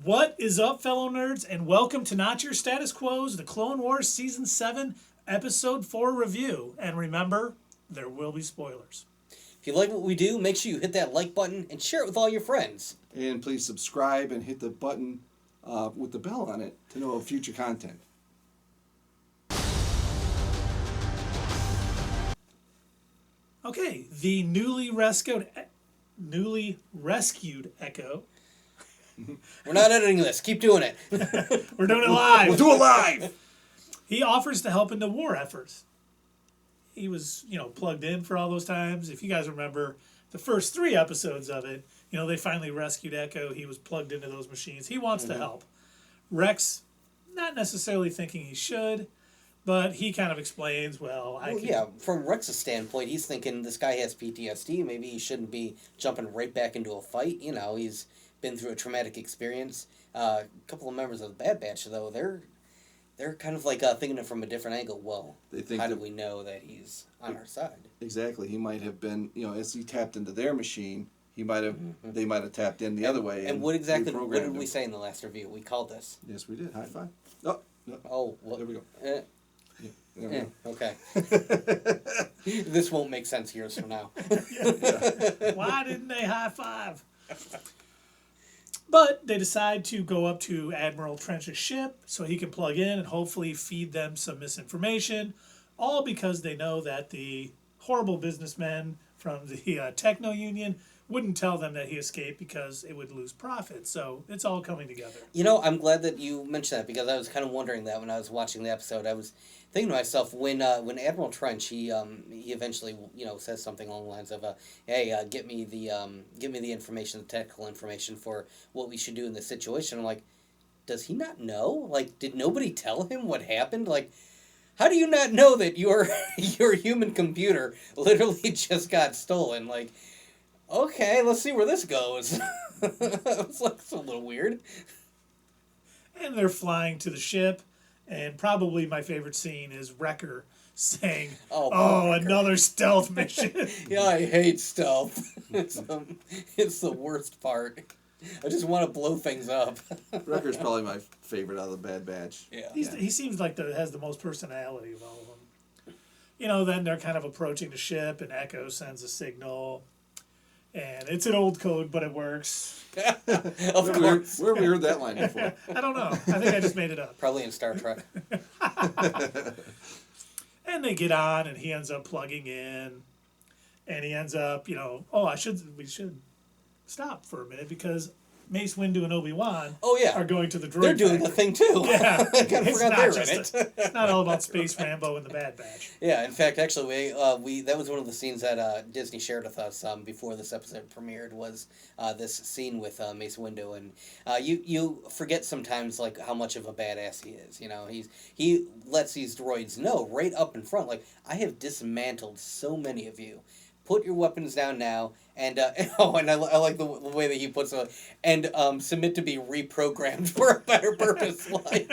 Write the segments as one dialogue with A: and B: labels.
A: What is up, fellow nerds, and welcome to Not Your Status Quo's The Clone Wars Season 7, Episode 4 review. And remember, there will be spoilers.
B: If you like what we do, make sure you hit that like button and share it with all your friends.
C: And please subscribe and hit the button with the bell on it to know of future content.
A: Okay, the newly rescued Echo.
B: We're not editing this. Keep doing it.
A: We're doing it live.
C: We'll do it live!
A: He offers to help in the war efforts. He was, plugged in for all those times. If you guys remember the first 3 episodes of it, they finally rescued Echo. He was plugged into those machines. He wants to help. Rex, not necessarily thinking he should, but he kind of explains,
B: from Rex's standpoint, he's thinking this guy has PTSD. Maybe he shouldn't be jumping right back into a fight. He's been through a traumatic experience. A couple of members of the Bad Batch, though, they're kind of like thinking it from a different angle. Well, how do we know that he's on our side?
C: Exactly. He might have been, as he tapped into their machine, they might have tapped in the other way.
B: And what did we say in the last review? We called this.
C: Yes, we did. High five. Oh, no.
B: Well,
C: there we go.
B: There we go. Okay. This won't make sense years from now.
A: Why didn't they high five? But they decide to go up to Admiral Trench's ship so he can plug in and hopefully feed them some misinformation, all because they know that the horrible businessmen from the Techno Union wouldn't tell them that he escaped because it would lose profit. So it's all coming together.
B: I'm glad that you mentioned that because I was kind of wondering that when I was watching the episode. I was thinking to myself, when Admiral Trench, he eventually, says something along the lines of, hey, get me the information, the technical information for what we should do in this situation. I'm like, does he not know? Like, did nobody tell him what happened? Like, how do you not know that your human computer literally just got stolen? Like, okay, let's see where this goes. It's like, it's a little weird.
A: And they're flying to the ship, and probably my favorite scene is Wrecker saying, Wrecker. Another stealth mission.
B: Yeah, I hate stealth. It's the worst part. I just want to blow things up.
C: Wrecker's probably my favorite out of the Bad Batch.
A: Yeah. He seems like has the most personality of all of them. Then they're kind of approaching the ship, and Echo sends a signal. And it's an old code, but it works.
B: Of course.
C: Where have we heard that line before?
A: I don't know. I think I just made it up.
B: Probably in Star Trek.
A: And they get on, and he ends up plugging in. And he ends up, we should stop for a minute because Mace Windu and Obi-Wan are going to the droid
B: They're doing
A: factory.
B: a thing, too.
A: Yeah.
B: I kind of forgot they were in it.
A: It's not all about Space Rambo and the Bad Batch.
B: Yeah, in fact, actually, we that was one of the scenes that Disney shared with us before this episode premiered was this scene with Mace Windu. And you forget sometimes, like, how much of a badass he is. He lets these droids know right up in front, like, I have dismantled so many of you. Put your weapons down now, and I like the way that he puts it, and submit to be reprogrammed for a better purpose. Like,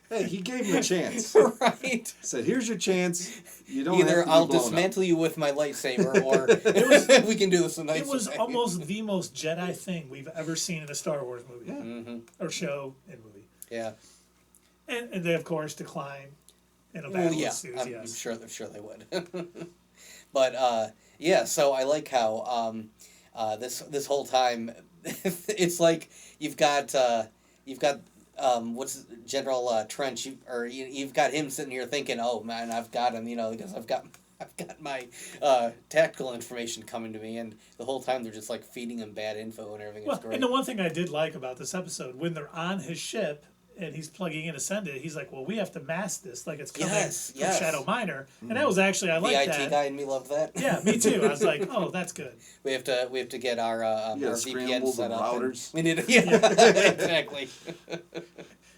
C: hey, he gave him a chance.
B: Right?
C: Said, "Here's your chance. You don't
B: Either
C: have to
B: I'll
C: be blown
B: dismantle
C: up.
B: You with my lightsaber, or we can do this a nice
A: It was
B: way."
A: almost the most Jedi thing we've ever seen in a Star Wars movie.
C: Yeah.
B: Mm-hmm.
A: Or show and movie.
B: Yeah.
A: And they, of course, decline in a battle with Suze,
B: I'm sure they would. But so I like how this whole time it's like you've got what's General Trench, you've got him sitting here thinking, oh man, I've got him, because I've got my tactical information coming to me, and the whole time they're just like feeding him bad info and everything. It's great.
A: And the one thing I did like about this episode, when they're on his ship and he's plugging in Ascended, he's like, well, we have to mask this like it's coming from Shadow Minor. And that was actually, I like that.
B: The IT guy and me loved that.
A: Yeah, me too. I was like, oh, that's good.
B: We have to get our VPN set up.
C: Routers.
B: We need to, exactly.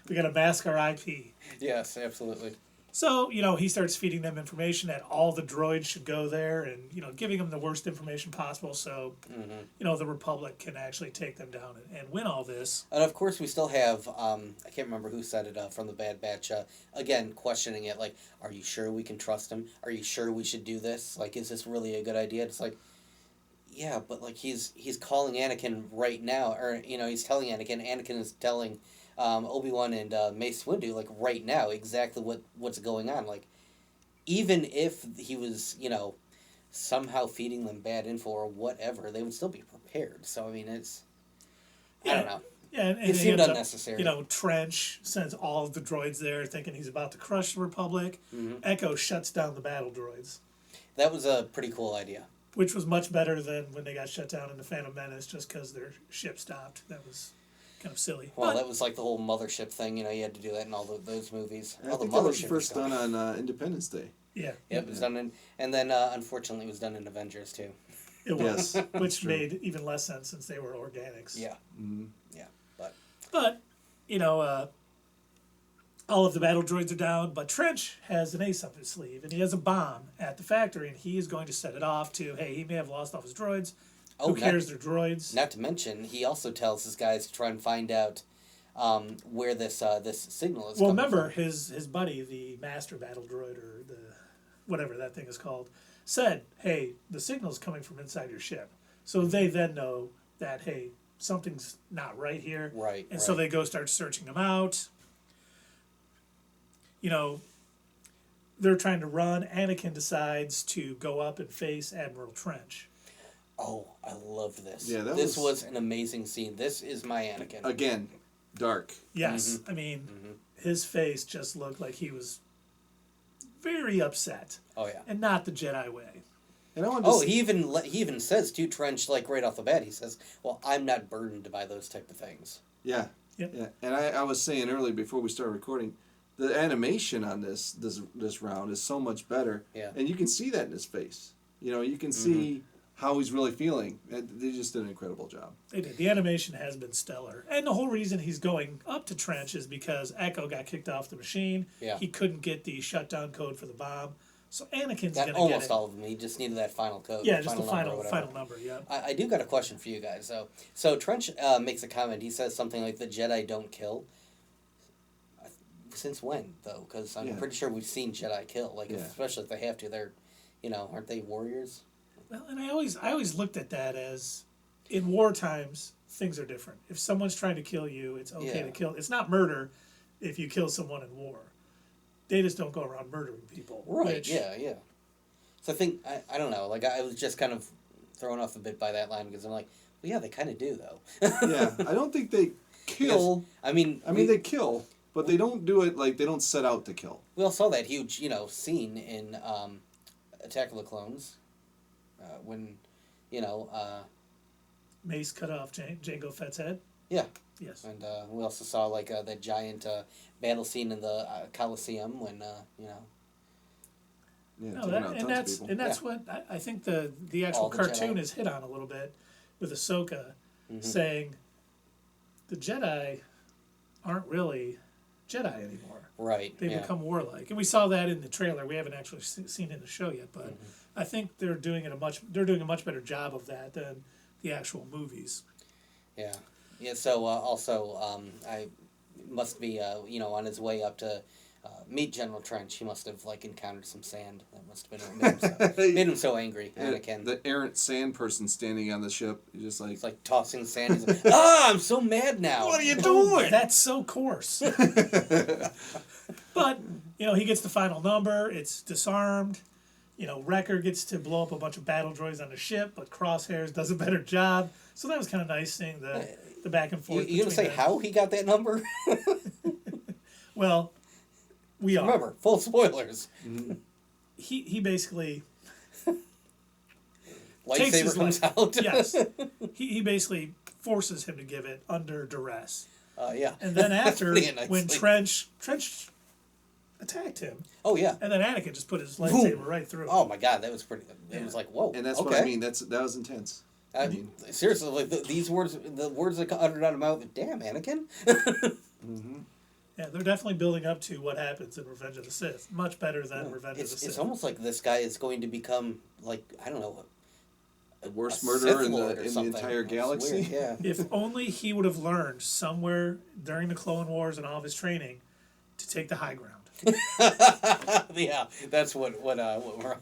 A: We got to mask our IP.
B: Yes, absolutely.
A: So, he starts feeding them information that all the droids should go there and, giving them the worst information possible so, the Republic can actually take them down and win all this.
B: And, of course, we still have, I can't remember who said it from the Bad Batch, again, questioning it, like, are you sure we can trust him? Are you sure we should do this? Like, is this really a good idea? It's like, Yeah, but like he's calling Anakin right now, or he's telling Anakin. Anakin is telling Obi-Wan and Mace Windu like right now exactly what's going on. Like even if he was somehow feeding them bad info or whatever, they would still be prepared. So I mean, I don't know.
A: Yeah, and
B: It seemed unnecessary.
A: Trench sends all of the droids there thinking he's about to crush the Republic.
B: Mm-hmm.
A: Echo shuts down the battle droids.
B: That was a pretty cool idea.
A: Which was much better than when they got shut down in the Phantom Menace just because their ship stopped. That was kind of silly.
B: Well, that was like the whole mothership thing. You had to do that in all those movies.
C: I think that was first done on Independence Day.
A: Yeah.
B: Yep, it was done in, and then unfortunately it was done in Avengers too.
A: It was, which made even less sense since they were organics.
B: Yeah.
C: Mm-hmm.
B: Yeah,
A: But, all of the battle droids are down, but Trench has an ace up his sleeve, and he has a bomb at the factory, and he is going to set it off to, hey, he may have lost all his droids. Who cares? They're droids.
B: Not to mention, he also tells his guys to try and find out where this signal is.
A: Well,
B: coming
A: remember,
B: from.
A: his buddy, the master battle droid, or the whatever that thing is called, said, hey, the signal's coming from inside your ship. So they then know that, hey, something's not right here.
B: Right.
A: And so they go start searching them out. They're trying to run. Anakin decides to go up and face Admiral Trench.
B: Oh, I loved this.
C: Yeah,
B: this was an amazing scene. This is my Anakin.
C: Again, dark.
A: Yes. Mm-hmm. I mean, his face just looked like he was very upset.
B: Oh, yeah.
A: And not the Jedi way.
C: And
B: he even says to Trench, like, right off the bat, he says, well, I'm not burdened by those type of things.
C: Yeah.
A: Yep.
C: Yeah. And I was saying earlier before we started recording, the animation on this round is so much better.
B: Yeah.
C: And you can see that in his face. You can see how he's really feeling. They just did an incredible job.
A: They did. The animation has been stellar. And the whole reason he's going up to Trench is because Echo got kicked off the machine.
B: Yeah.
A: He couldn't get the shutdown code for the bomb. So Anakin's
B: Got
A: going to get
B: almost
A: it.
B: all of them. He just needed that final code.
A: Yeah, just the
B: final
A: number, yeah.
B: I do got a question for you guys. So Trench makes a comment. He says something like, the Jedi don't kill. Since when, though? Because I'm pretty sure we've seen Jedi kill. Like, especially if they have to. They're, aren't they warriors?
A: Well, and I always looked at that as, in war times, things are different. If someone's trying to kill you, it's okay to kill. It's not murder if you kill someone in war. They just don't go around murdering people.
B: Right, yeah. So I think, I don't know, like, I was just kind of thrown off a bit by that line, because I'm like, well, yeah, they kind of do, though.
C: Yeah, I don't think they kill.
B: I mean,
C: they kill, but they don't do it like they don't set out to kill.
B: We all saw that huge, scene in Attack of the Clones, when,
A: Mace cut off Jango Fett's head.
B: Yeah.
A: Yes.
B: And we also saw, like, that giant battle scene in the Coliseum when,
C: Yeah,
A: no, that's what I think the actual cartoon is hit on a little bit with Ahsoka, saying the Jedi aren't really Jedi anymore.
B: Right.
A: They become warlike, and we saw that in the trailer. We haven't actually seen it in the show yet, but I think they're doing a much better job of that than the actual movies.
B: Yeah. Yeah. So also, I must be on his way up to meet General Trench. He must have encountered some sand. That must have been made him so angry. Anakin.
C: The errant sand person standing on the ship. He's just like,
B: it's like tossing sand. He's like, I'm so mad now.
C: What are you doing?
A: That's so coarse. But he gets the final number. It's disarmed. Wrecker gets to blow up a bunch of battle droids on the ship, but Crosshairs does a better job. So that was kind of nice seeing the back and forth.
B: You gonna say how he got that number?
A: Well, we are.
B: Remember, full spoilers.
A: He basically
B: lightsaber comes out.
A: Yes, he basically forces him to give it under duress.
B: Yeah.
A: And then after,
B: nice
A: when Trench attacked him.
B: Oh yeah.
A: And then Anakin just put his lightsaber right through him.
B: Oh my God, that was pretty. It was like, whoa.
C: And that's what I mean. That was intense.
B: I mean, seriously, these words, the words that uttered out of mouth. Damn, Anakin.
A: Yeah, they're definitely building up to what happens in Revenge of the Sith. Much better than Revenge of the Sith.
B: It's almost like this guy is going to become I don't know.
C: The worst murderer in the
B: something.
C: entire galaxy.
B: Yeah.
A: If only he would have learned somewhere during the Clone Wars and all of his training to take the high ground.
B: Yeah, that's what we're.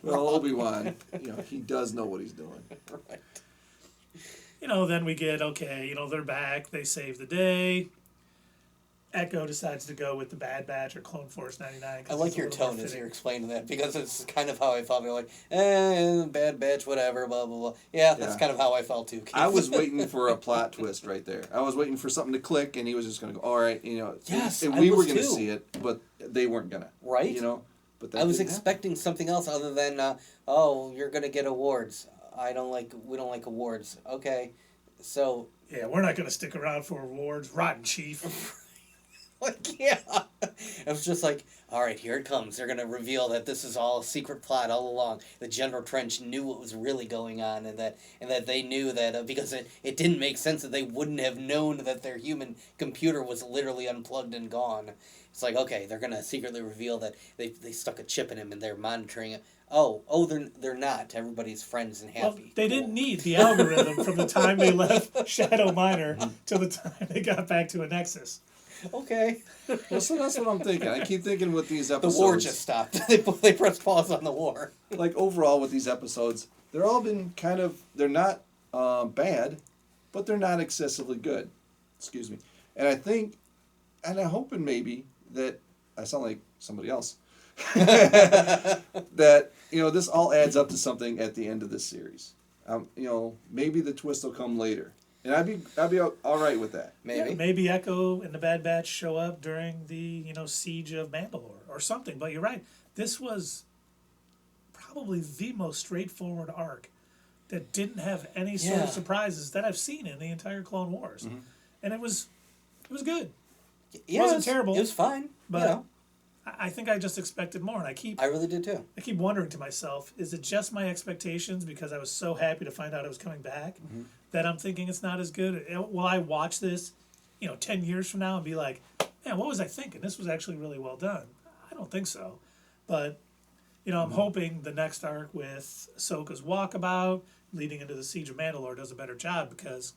C: Well, Obi-Wan, he does know what he's doing.
B: Right.
A: Then we get, okay, they're back, they save the day. Echo decides to go with the Bad Batch or Clone Force 99.
B: I like your tone as you're explaining that, because it's kind of how I felt. You're like, Bad Batch, whatever, blah, blah, blah. Yeah, that's kind of how I felt too, Keith.
C: I was waiting for a plot twist right there. I was waiting for something to click, and he was just going to go, all right,
B: Yes,
C: and
B: I
C: we
B: was
C: were going to
B: too.
C: see it, but they weren't going to.
B: Right?
C: But that
B: I was
C: didn't
B: expecting something else other than, you're going to get awards. We don't like awards. Okay, so...
A: Yeah, we're not going to stick around for awards. Rotten Chief.
B: Like, yeah. I was just like, all right, here it comes. They're going to reveal that this is all a secret plot all along. That General Trench knew what was really going on, and that they knew that because it didn't make sense that they wouldn't have known that their human computer was literally unplugged and gone. It's like, okay, they're going to secretly reveal that they stuck a chip in him and they're monitoring it. Oh, they're not. Everybody's friends and happy.
A: Well, they
B: Cool.
A: didn't need the algorithm from the time they left Shadow Minor to the time they got back to a Nexus.
B: Okay.
C: Well, so that's what I'm thinking. I keep thinking with these
B: The
C: episodes.
B: war just stopped. They pressed pause on the war.
C: Like, overall with these episodes, they're all been kind of, they're not bad, but they're not excessively good. Excuse me. And I think, and I'm hoping maybe that, I sound like somebody else, that, this all adds up to something at the end of this series. Maybe the twist will come later. And I'd be all right with that.
B: Maybe.
A: Yeah, maybe Echo and the Bad Batch show up during the Siege of Mandalore or something. But you're right. This was probably the most straightforward arc that didn't have any sort of surprises that I've seen in the entire Clone Wars, and it was good.
B: Yeah,
A: wasn't terrible.
B: It was fine.
A: But I think I just expected more, and
B: I really did too.
A: I keep wondering to myself, is it just my expectations because I was so happy to find out it was coming back that I'm thinking it's not as good? Will I watch this, 10 years from now and be like, man, what was I thinking? This was actually really well done. I don't think so. But, I'm hoping the next arc with Ahsoka's walkabout leading into the Siege of Mandalore does a better job because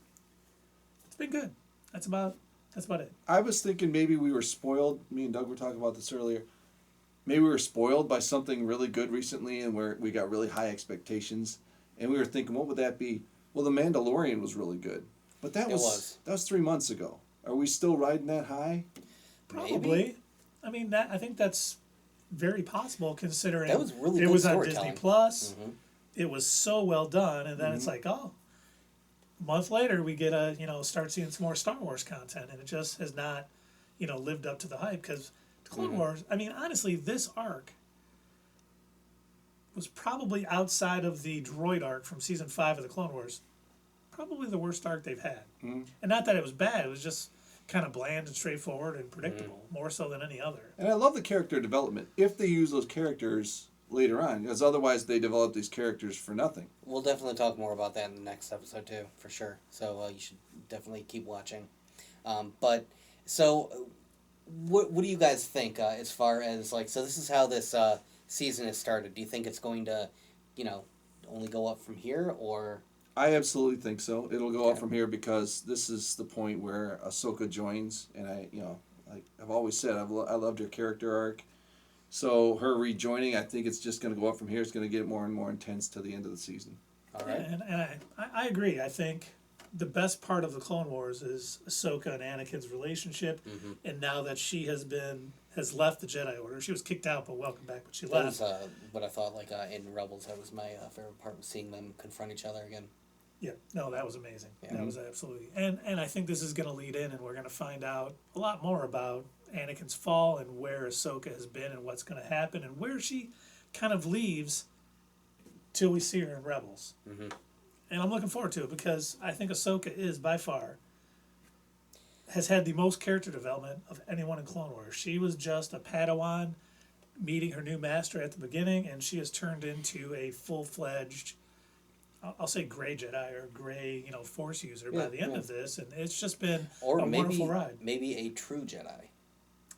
A: it's been good. That's about it.
C: I was thinking maybe we were spoiled. Me and Doug were talking about this earlier. Maybe we were spoiled by something really good recently and where we got really high expectations. And we were thinking, what would that be? Well, The Mandalorian was really good. But that was 3 months ago. Are we still riding that high?
A: Probably.
B: Maybe.
A: I mean, I think that's very possible considering
B: That was really
A: it
B: good
A: was on
B: storytelling.
A: Disney Plus. It was so well done, and then it's like, a month later we get start seeing some more Star Wars content, and it just has not, lived up to the hype because Clone Wars. I mean, honestly, this arc was probably outside of the droid arc from season 5 of the Clone Wars, probably the worst arc they've had. And not that it was bad; it was just kind of bland and straightforward and predictable, more so than any other.
C: And I love the character development if they use those characters later on, because otherwise they develop these characters for nothing.
B: We'll definitely talk more about that in the next episode too, for sure. So you should definitely keep watching. What do you guys think as far as so this is how this season has started? Do you think it's going to, only go up from here, or?
C: I absolutely think so. It'll go up from here because this is the point where Ahsoka joins, and I've always said I loved her character arc. So her rejoining, I think it's just going to go up from here. It's going to get more and more intense to the end of the season.
B: All right.
A: And I agree. I think the best part of the Clone Wars is Ahsoka and Anakin's relationship, and now that she has left the Jedi Order, she was kicked out, but welcome back. But she left.
B: That was what I thought. In Rebels, that was my favorite part, was seeing them confront each other again.
A: Yeah, no, that was amazing.
B: Yeah.
A: That was absolutely, and I think this is going to lead in, and we're going to find out a lot more about Anakin's fall and where Ahsoka has been and what's going to happen and where she kind of leaves till we see her in Rebels. And I'm looking forward to it because I think Ahsoka is by far has had the most character development of anyone in Clone Wars. She was just a Padawan meeting her new master at the beginning, and she has turned into a full-fledged, I'll say gray Jedi or gray, Force user by the end of this, and it's just been a wonderful ride.
B: Maybe a true Jedi.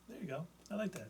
A: There you go. I like that.